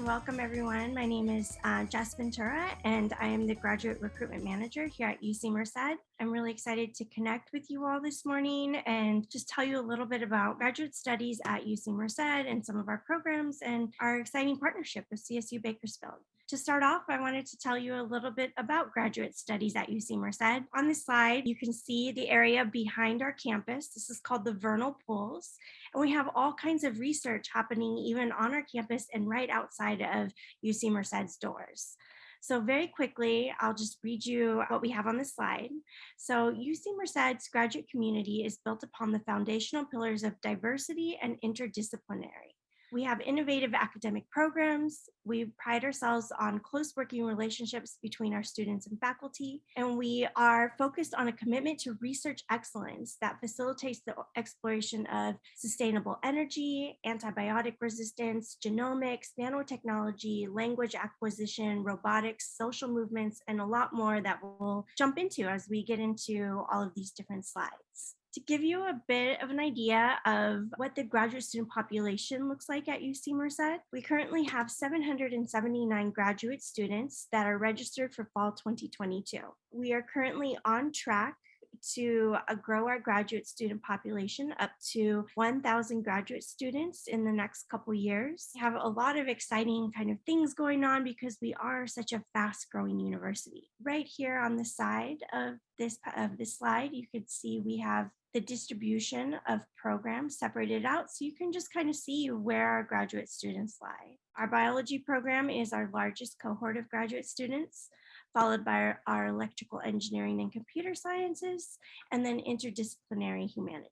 Welcome everyone. My name is Jess Ventura, and I am the Graduate Recruitment Manager here at UC Merced. I'm really excited to connect with you all this morning and just tell you a little bit about graduate studies at UC Merced and some of our programs and our exciting partnership with CSU Bakersfield. To start off, I wanted to tell you a little bit about graduate studies at UC Merced. On this slide, you can see the area behind our campus. This is called the vernal pools. And we have all kinds of research happening even on our campus and right outside of UC Merced's doors. So very quickly, I'll just read you what we have on this slide. So UC Merced's graduate community is built upon the foundational pillars of diversity and interdisciplinary. We have innovative academic programs. We pride ourselves on close working relationships between our students and faculty. And we are focused on a commitment to research excellence that facilitates the exploration of sustainable energy, antibiotic resistance, genomics, nanotechnology, language acquisition, robotics, social movements, and a lot more that we'll jump into as we get into all of these different slides. To give you a bit of an idea of what the graduate student population looks like at UC Merced, we currently have 779 graduate students that are registered for fall 2022. We are currently on track to grow our graduate student population up to 1,000 graduate students in the next couple years. We have a lot of exciting kind of things going on because we are such a fast growing university. Right here on the side of this slide, you could see we have the distribution of programs separated out so you can just kind of see where our graduate students lie. Our biology program is our largest cohort of graduate students, followed by our electrical engineering and computer sciences, and then interdisciplinary humanities.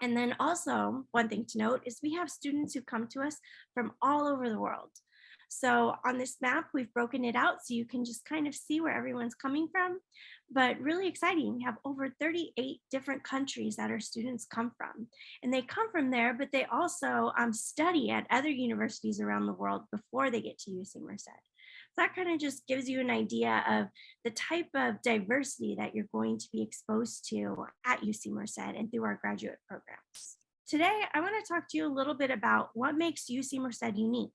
And then also, one thing to note is we have students who come to us from all over the world. So on this map, we've broken it out so you can just kind of see where everyone's coming from. But really exciting, we have over 38 different countries that our students come from. And they come from there, but they also study at other universities around the world before they get to UC Merced. So that kind of just gives you an idea of the type of diversity that you're going to be exposed to at UC Merced and through our graduate programs. Today, I want to talk to you a little bit about what makes UC Merced unique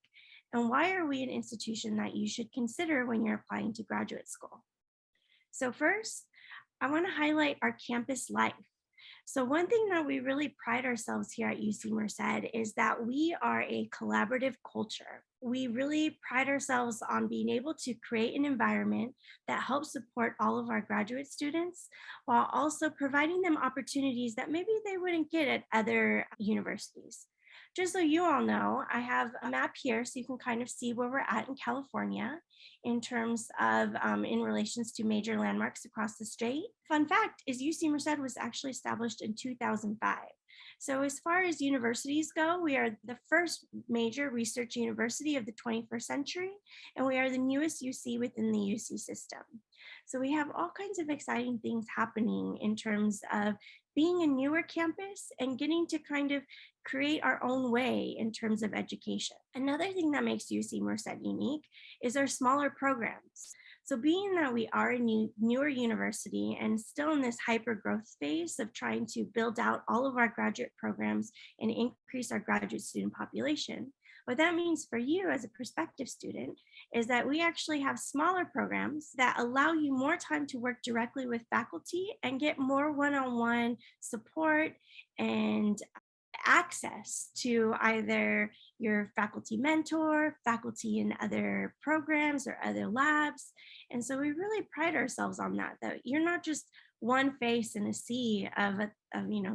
and why are we an institution that you should consider when you're applying to graduate school. So first, I want to highlight our campus life. So one thing that we really pride ourselves here at UC Merced is that we are a collaborative culture. We really pride ourselves on being able to create an environment that helps support all of our graduate students while also providing them opportunities that maybe they wouldn't get at other universities. Just so you all know, I have a map here so you can kind of see where we're at in California in terms of in relations to major landmarks across the state. Fun fact is UC Merced was actually established in 2005. So as far as universities go, we are the first major research university of the 21st century, and we are the newest UC within the UC system. So we have all kinds of exciting things happening in terms of being a newer campus and getting to kind of create our own way in terms of education. Another thing that makes UC Merced unique is our smaller programs. So being that we are a newer university and still in this hyper growth phase of trying to build out all of our graduate programs and increase our graduate student population, what that means for you as a prospective student is that we actually have smaller programs that allow you more time to work directly with faculty and get more one-on-one support and access to either your faculty mentor, faculty in other programs or other labs. And so we really pride ourselves on that you're not just one face in a sea of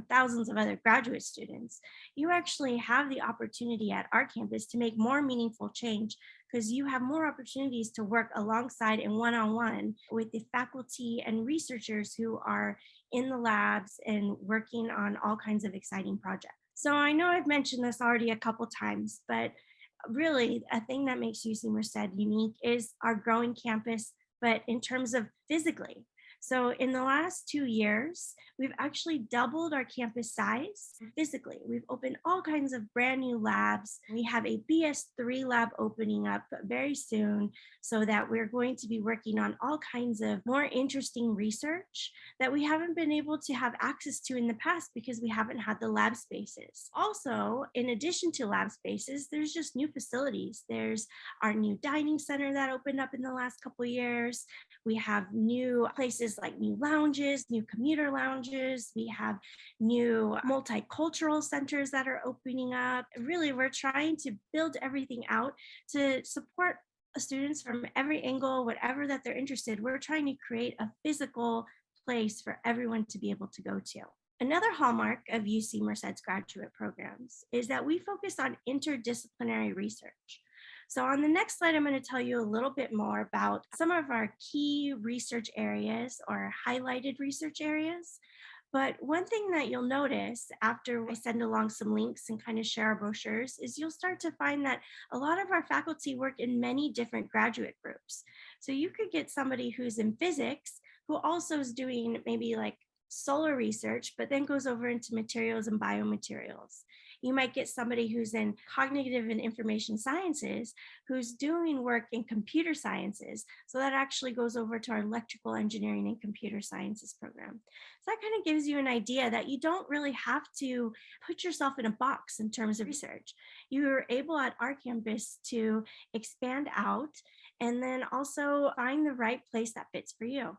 thousands of other graduate students. You actually have the opportunity at our campus to make more meaningful change because you have more opportunities to work alongside and one-on-one with the faculty and researchers who are in the labs and working on all kinds of exciting projects. So I know I've mentioned this already a couple times, but really a thing that makes UC Merced unique is our growing campus, but in terms of physically. So in the last 2 years, we've actually doubled our campus size physically. We've opened all kinds of brand new labs. We have a BS3 lab opening up very soon, so that we're going to be working on all kinds of more interesting research that we haven't been able to have access to in the past because we haven't had the lab spaces. Also, in addition to lab spaces, there's just new facilities. There's our new dining center that opened up in the last couple of years. We have new places like new lounges, new commuter lounges. We have new multicultural centers that are opening up. Really, we're trying to build everything out to support students from every angle, whatever that they're interested. We're trying to create a physical place for everyone to be able to go to. Another hallmark of UC Merced's graduate programs is that we focus on interdisciplinary research. So on the next slide, I'm going to tell you a little bit more about some of our key research areas or highlighted research areas. But one thing that you'll notice after I send along some links and kind of share our brochures is you'll start to find that a lot of our faculty work in many different graduate groups. So you could get somebody who's in physics who also is doing maybe like solar research, but then goes over into materials and biomaterials. You might get somebody who's in cognitive and information sciences who's doing work in computer sciences. So that actually goes over to our electrical engineering and computer sciences program. So that kind of gives you an idea that you don't really have to put yourself in a box in terms of research. You're able at our campus to expand out and then also find the right place that fits for you.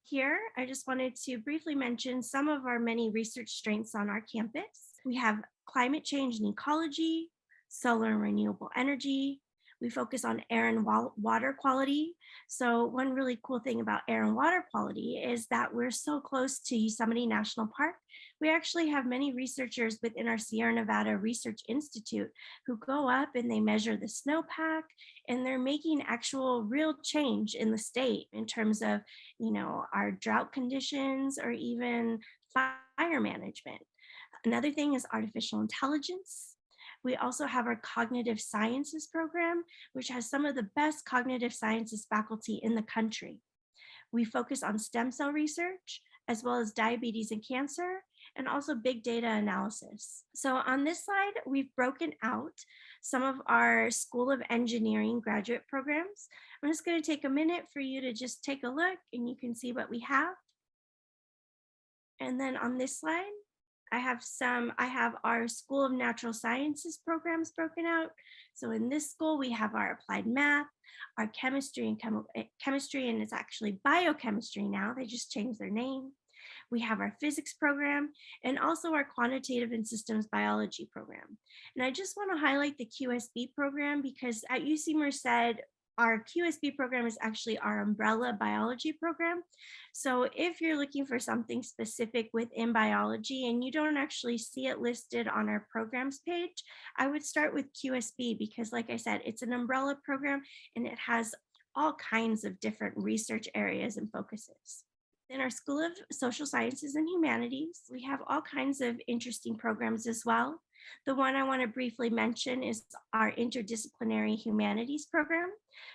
Here, I just wanted to briefly mention some of our many research strengths on our campus. We have climate change and ecology, solar and renewable energy. We focus on air and water quality. So one really cool thing about air and water quality is that we're so close to Yosemite National Park. We actually have many researchers within our Sierra Nevada Research Institute who go up and they measure the snowpack, and they're making actual real change in the state in terms of, our drought conditions or even fire management. Another thing is artificial intelligence. We also have our cognitive sciences program, which has some of the best cognitive sciences faculty in the country. We focus on stem cell research, as well as diabetes and cancer, and also big data analysis. So on this slide, we've broken out some of our School of Engineering graduate programs. I'm just going to take a minute for you to just take a look and you can see what we have. And then on this slide, I have our School of Natural Sciences programs broken out. So in this school, we have our applied math, our chemistry and chemistry, and it's actually biochemistry now. They just changed their name. We have our physics program and also our quantitative and systems biology program. And I just want to highlight the QSB program because at UC Merced, our QSB program is actually our umbrella biology program. So if you're looking for something specific within biology and you don't actually see it listed on our programs page, I would start with QSB because, like I said, it's an umbrella program and it has all kinds of different research areas and focuses. In our School of Social Sciences and Humanities, we have all kinds of interesting programs as well. The one I want to briefly mention is our Interdisciplinary Humanities program.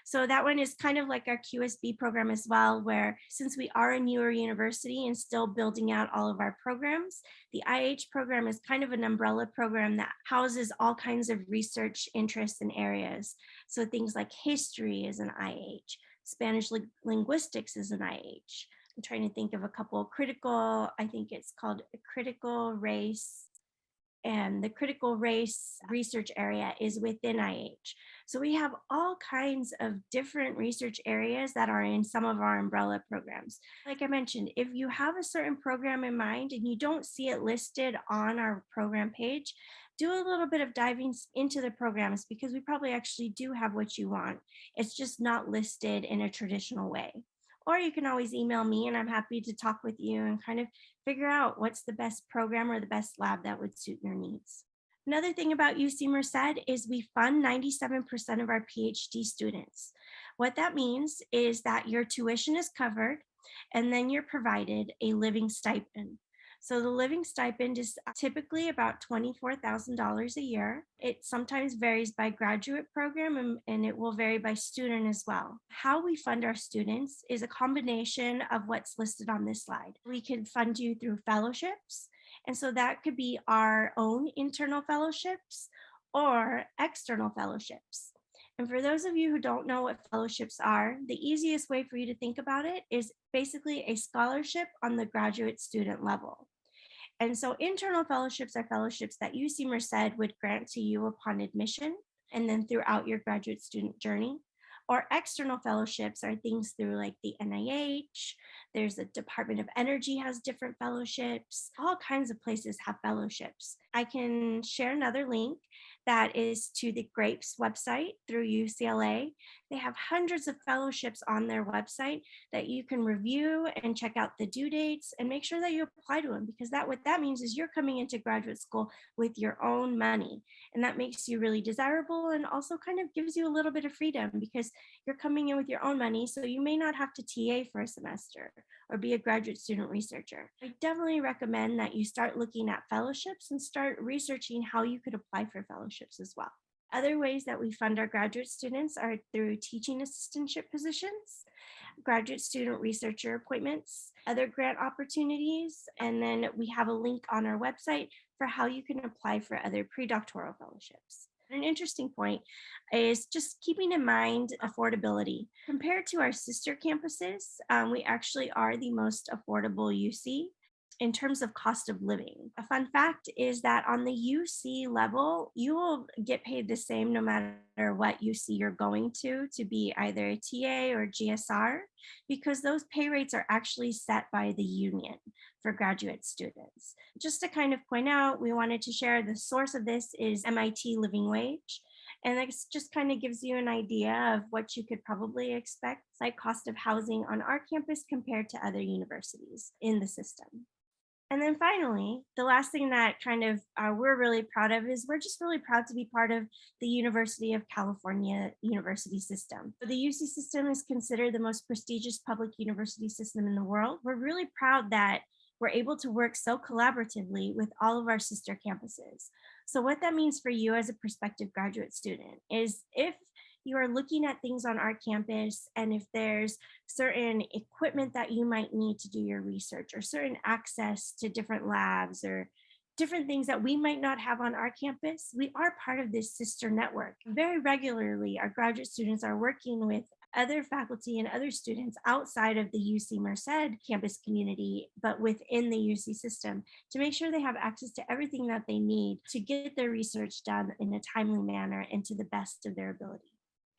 So that one is kind of like our QSB program as well, where since we are a newer university and still building out all of our programs, the IH program is kind of an umbrella program that houses all kinds of research interests and areas. So things like history is an IH, Spanish linguistics is an IH. I'm trying to think of a couple critical, I think it's called critical race, and the critical race research area is within IH. So we have all kinds of different research areas that are in some of our umbrella programs. Like I mentioned, if you have a certain program in mind and you don't see it listed on our program page, do a little bit of diving into the programs because we probably actually do have what you want. It's just not listed in a traditional way. Or you can always email me and I'm happy to talk with you and kind of figure out what's the best program or the best lab that would suit your needs. Another thing about UC Merced is we fund 97% of our PhD students. What that means is that your tuition is covered and then you're provided a living stipend. So the living stipend is typically about $24,000 a year. It sometimes varies by graduate program and it will vary by student as well. How we fund our students is a combination of what's listed on this slide. We can fund you through fellowships. And so that could be our own internal fellowships or external fellowships. And for those of you who don't know what fellowships are, the easiest way for you to think about it is basically a scholarship on the graduate student level. And so internal fellowships are fellowships that UC Merced would grant to you upon admission and then throughout your graduate student journey. Or external fellowships are things through like the NIH, there's the Department of Energy has different fellowships, all kinds of places have fellowships. I can share another link that is to the GRAPES website through UCLA. They have hundreds of fellowships on their website that you can review and check out the due dates and make sure that you apply to them, because what that means is you're coming into graduate school with your own money, and that makes you really desirable and also kind of gives you a little bit of freedom because you're coming in with your own money, so you may not have to TA for a semester or be a graduate student researcher. I definitely recommend that you start looking at fellowships and start researching how you could apply for fellowships as well. Other ways that we fund our graduate students are through teaching assistantship positions, graduate student researcher appointments, other grant opportunities, and then we have a link on our website for how you can apply for other pre-doctoral fellowships. An interesting point is just keeping in mind affordability. Compared to our sister campuses, we actually are the most affordable UC in terms of cost of living. A fun fact is that on the UC level, you will get paid the same no matter what UC you're going to be either a TA or GSR, because those pay rates are actually set by the union for graduate students. Just to kind of point out, we wanted to share the source of this is MIT living wage. And that just kind of gives you an idea of what you could probably expect, like cost of housing on our campus compared to other universities in the system. And then finally, the last thing that kind of we're really proud of is we're just really proud to be part of the University of California university system. The UC system is considered the most prestigious public university system in the world. We're really proud that we're able to work so collaboratively with all of our sister campuses. So what that means for you as a prospective graduate student is if you are looking at things on our campus and if there's certain equipment that you might need to do your research or certain access to different labs or different things that we might not have on our campus, we are part of this sister network. Very regularly, our graduate students are working with other faculty and other students outside of the UC Merced campus community, but within the UC system to make sure they have access to everything that they need to get their research done in a timely manner and to the best of their ability.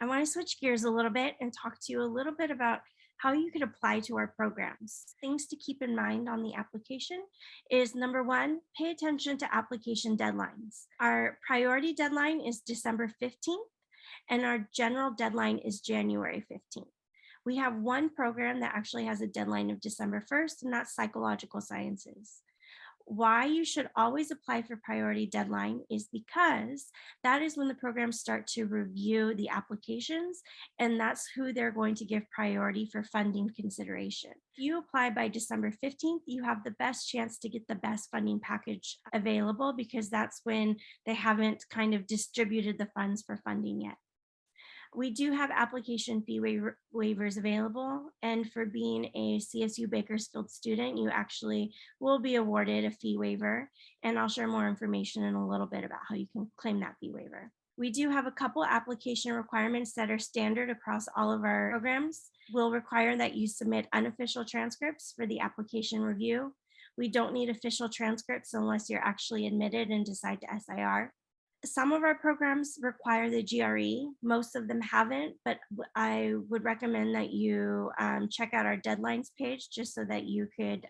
I want to switch gears a little bit and talk to you a little bit about how you could apply to our programs. Things to keep in mind on the application is number one, pay attention to application deadlines. Our priority deadline is December 15th, and our general deadline is January 15th. We have one program that actually has a deadline of December 1st, and that's psychological sciences. Why you should always apply for priority deadline is because that is when the programs start to review the applications, and that's who they're going to give priority for funding consideration. If you apply by December 15th, you have the best chance to get the best funding package available because that's when they haven't kind of distributed the funds for funding yet. We do have application fee waivers available. And for being a CSU Bakersfield student, you actually will be awarded a fee waiver. And I'll share more information in a little bit about how you can claim that fee waiver. We do have a couple application requirements that are standard across all of our programs. We'll require that you submit unofficial transcripts for the application review. We don't need official transcripts unless you're actually admitted and decide to SIR. Some of our programs require the GRE. Most of them haven't, but I would recommend that you check out our deadlines page just so that you could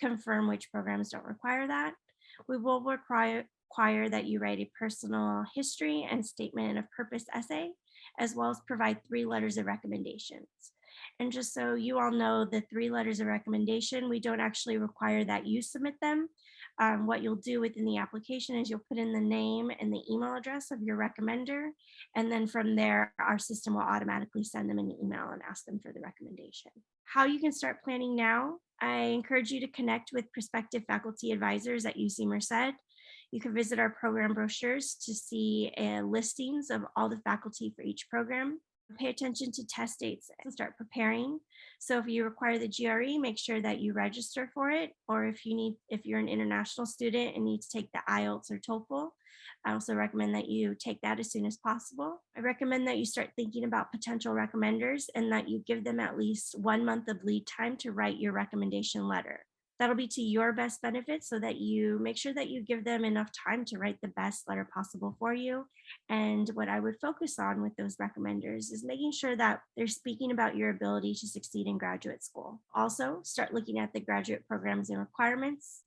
confirm which programs don't require that. We will require that you write a personal history and statement of purpose essay, as well as provide 3 letters of recommendations. And just so you all know, the 3 letters of recommendation, we don't actually require that you submit them. What you'll do within the application is you'll put in the name and the email address of your recommender. And then from there, our system will automatically send them an email and ask them for the recommendation. How you can start planning now. I encourage you to connect with prospective faculty advisors at UC Merced. You can visit our program brochures to see listings of all the faculty for each program. Pay attention to test dates and start preparing. So if you require the GRE, make sure that you register for it. Or if you're an international student and need to take the IELTS or TOEFL, I also recommend that you take that as soon as possible. I recommend that you start thinking about potential recommenders and that you give them at least 1 month of lead time to write your recommendation letter. That'll be to your best benefit so that you make sure that you give them enough time to write the best letter possible for you. And what I would focus on with those recommenders is making sure that they're speaking about your ability to succeed in graduate school. Also, start looking at the graduate programs and requirements.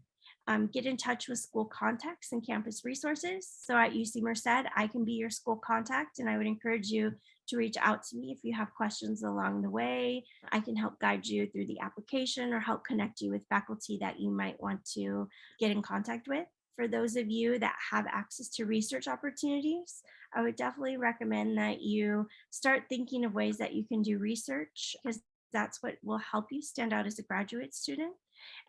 Get in touch with school contacts and campus resources. So at UC Merced, I can be your school contact, and I would encourage you to reach out to me if you have questions along the way. I can help guide you through the application or help connect you with faculty that you might want to get in contact with. For those of you that have access to research opportunities, I would definitely recommend that you start thinking of ways that you can do research, because that's what will help you stand out as a graduate student.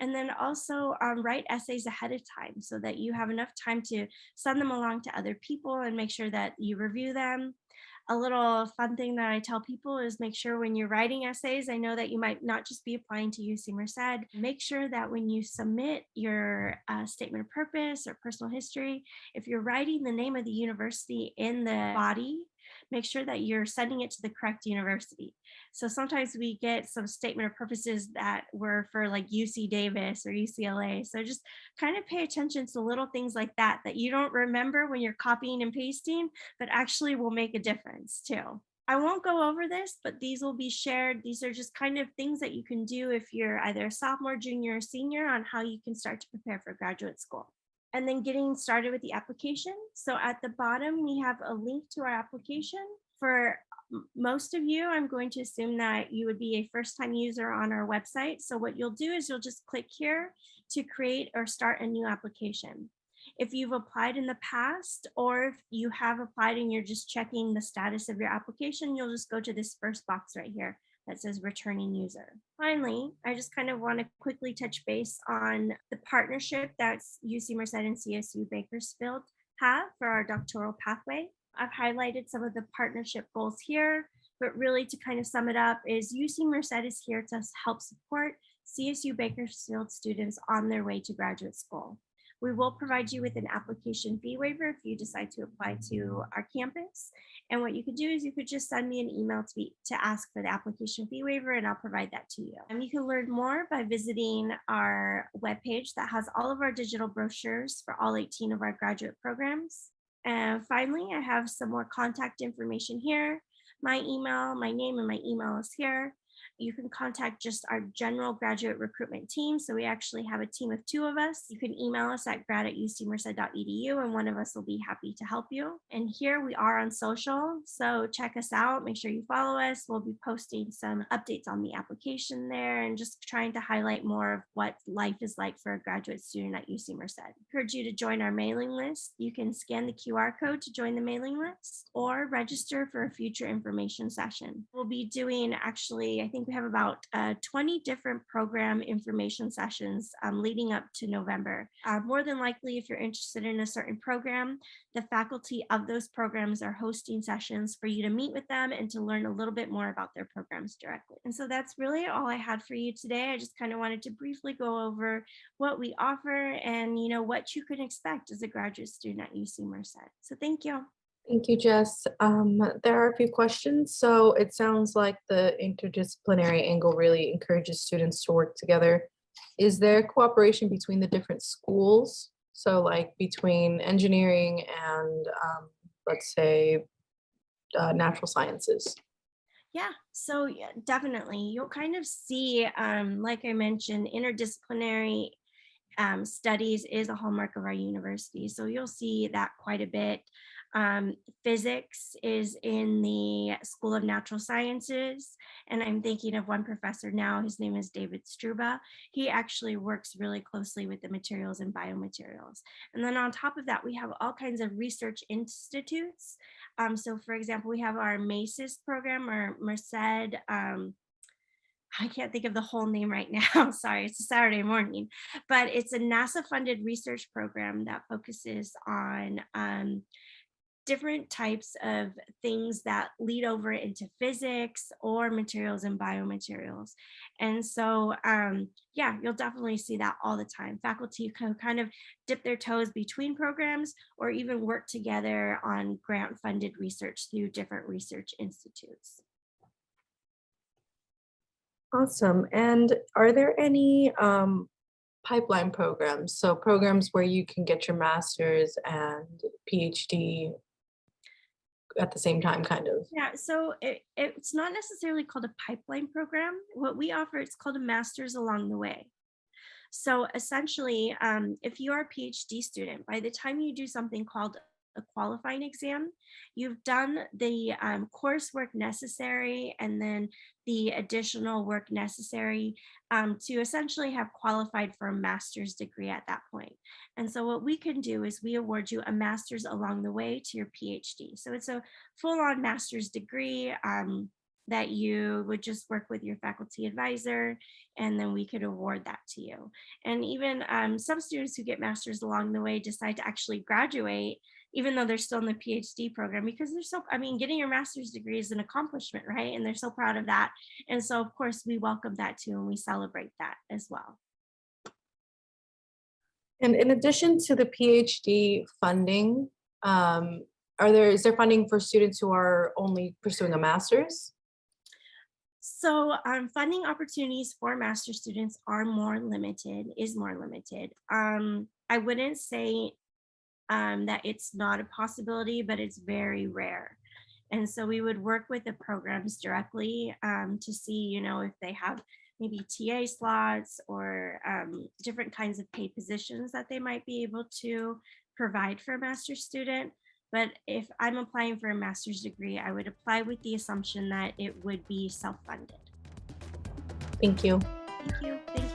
And then also write essays ahead of time so that you have enough time to send them along to other people and make sure that you review them. A little fun thing that I tell people is make sure when you're writing essays, I know that you might not just be applying to UC Merced, make sure that when you submit your statement of purpose or personal history, if you're writing the name of the university in the body, make sure that you're sending it to the correct university. So sometimes we get some statement of purposes that were for like UC Davis or UCLA. So just kind of pay attention to little things like that that you don't remember when you're copying and pasting, but actually will make a difference too. I won't go over this, but these will be shared. These are just kind of things that you can do if you're either a sophomore, junior, or senior on how you can start to prepare for graduate school. And then getting started with the application. So at the bottom, we have a link to our application. For most of you, I'm going to assume that you would be a first-time user on our website. So what you'll do is you'll just click here to create or start a new application. If you've applied in the past, or if you have applied and you're just checking the status of your application, you'll just go to this first box right here that says returning user. Finally, I just kind of want to quickly touch base on the partnership that UC Merced and CSU Bakersfield have for our doctoral pathway. I've highlighted some of the partnership goals here, but really to kind of sum it up is UC Merced is here to help support CSU Bakersfield students on their way to graduate school. We will provide you with an application fee waiver if you decide to apply to our campus. And what you could do is you could just send me an email to ask for the application fee waiver, and I'll provide that to you. And you can learn more by visiting our webpage that has all of our digital brochures for all 18 of our graduate programs. And finally, I have some more contact information here. My email, my name, and my email is here. You can contact just our general graduate recruitment team. So we actually have a team of 2 of us. You can email us at grad@ucmerced.edu and one of us will be happy to help you. And here we are on social. So check us out. Make sure you follow us. We'll be posting some updates on the application there and just trying to highlight more of what life is like for a graduate student at UC Merced. I encourage you to join our mailing list. You can scan the QR code to join the mailing list or register for a future information session. We'll be doing actually, I think we have about 20 different program information sessions leading up to November. More than likely, if you're interested in a certain program, the faculty of those programs are hosting sessions for you to meet with them and to learn a little bit more about their programs directly. And so that's really all I had for you today. I just kind of wanted to briefly go over what we offer and what you can expect as a graduate student at UC Merced. So thank you. Thank you, Jess. There are a few questions. So it sounds like the interdisciplinary angle really encourages students to work together. Is there cooperation between the different schools? So like between engineering and let's say natural sciences? Yeah, so yeah, definitely. You'll kind of see, like I mentioned, interdisciplinary studies is a hallmark of our university. So you'll see that quite a bit. Physics is in the School of Natural Sciences, and I'm thinking of one professor now. His name is David Struba. He actually works really closely with the materials and biomaterials. And then on top of that, we have all kinds of research institutes. So for example, we have our Merced program or Merced I can't think of the whole name right now. Sorry, it's a Saturday morning, but it's a NASA funded research program that focuses on different types of things that lead over into physics or materials and biomaterials. And so, yeah, you'll definitely see that all the time. Faculty can kind of dip their toes between programs or even work together on grant funded research through different research institutes. Awesome. And are there any pipeline programs? So programs where you can get your master's and PhD at the same time, kind of. Yeah, so it's not necessarily called a pipeline program. What we offer, it's called a master's along the way. So essentially, if you are a PhD student, by the time you do something called a qualifying exam, you've done the coursework necessary and then the additional work necessary to essentially have qualified for a master's degree at that point. And so what we can do is we award you a master's along the way to your PhD. So it's a full-on master's degree. That you would just work with your faculty advisor, and then we could award that to you. And even some students who get masters along the way decide to actually graduate, even though they're still in the PhD program, because they're so, I mean, getting your master's degree is an accomplishment, right? And they're so proud of that. And so, of course, we welcome that too, and we celebrate that as well. And in addition to the PhD funding, is there funding for students who are only pursuing a master's? So funding opportunities for master students are more limited, is more limited. I wouldn't say that it's not a possibility, but it's very rare. And so we would work with the programs directly to see, if they have maybe TA slots or different kinds of paid positions that they might be able to provide for a master's student. But if I'm applying for a master's degree, I would apply with the assumption that it would be self-funded. Thank you. Thank you. Thank